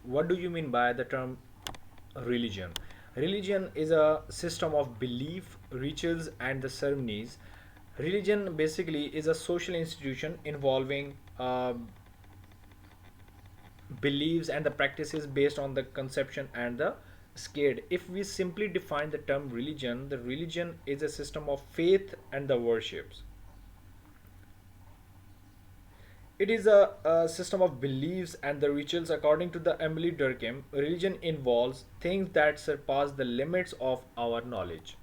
What do you mean by the term religion? Religion is a system of belief, rituals, and the ceremonies. Religion basically is a social institution involving beliefs and the practices based on the conception and the scared. If we simply define the term religion, the religion is a system of faith and the worships. It is a system of beliefs and the rituals. According to the Emily Durkheim, religion involves things that surpass the limits of our knowledge.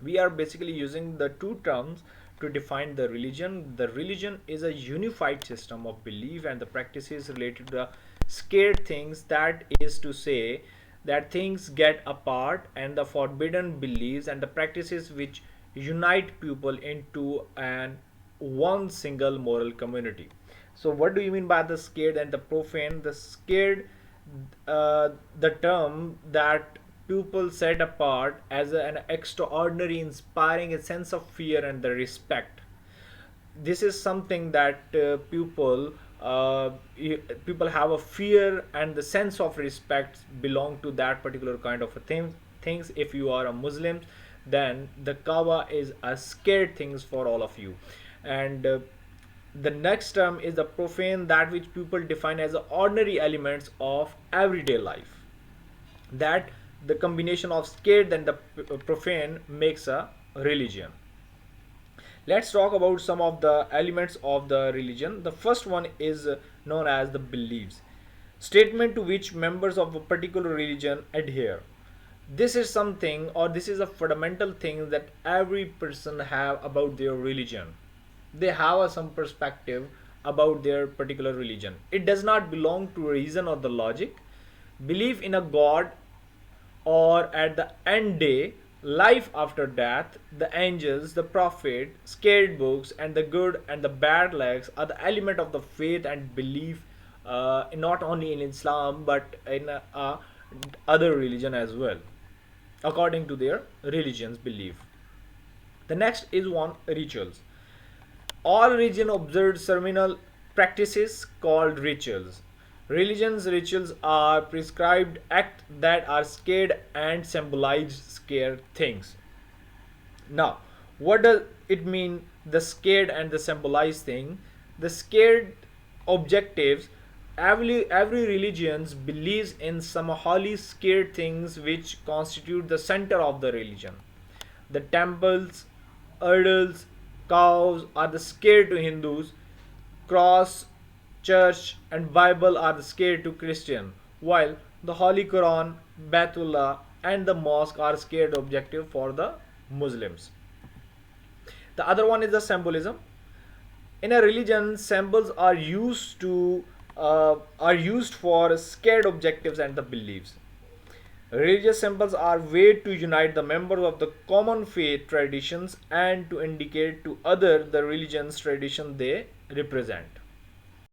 We are basically using the two terms to define the religion. The religion is a unified system of belief and the practices related to the scared things, that is to say, that things get apart, and the forbidden beliefs and the practices which unite people into an one single moral community. So, what do you mean by the scared and the profane? The scared, the term that people set apart as an extraordinary, inspiring a sense of fear and the respect. This is something that people have a fear and the sense of respect belong to that particular kind of a things. If you are a Muslim, then the Kaaba is a scared things for all of you. And the next term is the profane, that which people define as the ordinary elements of everyday life. That the combination of scared and the profane makes a religion. Let's talk about some of the elements of the religion. The first one is known as the beliefs, statement to which members of a particular religion adhere. This is something, or this is a fundamental thing that every person have about their religion. They have some perspective about their particular religion. It does not belong to reason or the logic. Belief in a god, or at the end day, life after death, the angels, the prophet, scared books, and the good and the bad legs are the element of the faith and belief, not only in Islam but in other religion as well, according to their religion's belief. The next is one, rituals. All religion observed ceremonial practices called rituals. Religion's rituals are prescribed acts that are scared and symbolize scared things. Now, what does it mean, the scared and the symbolized thing? The scared objectives. Every religion believes in some holy scared things which constitute the center of the religion. The temples, idols, cows are the scared to Hindus. Cross, church, and Bible are the scared to Christian, while the Holy Quran, Baitullah, and the mosque are scared objective for the Muslims. The other one is the symbolism. In a religion, symbols are used for scared objectives and the beliefs. Religious symbols are way to unite the members of the common faith traditions and to indicate to other the religion's tradition they represent.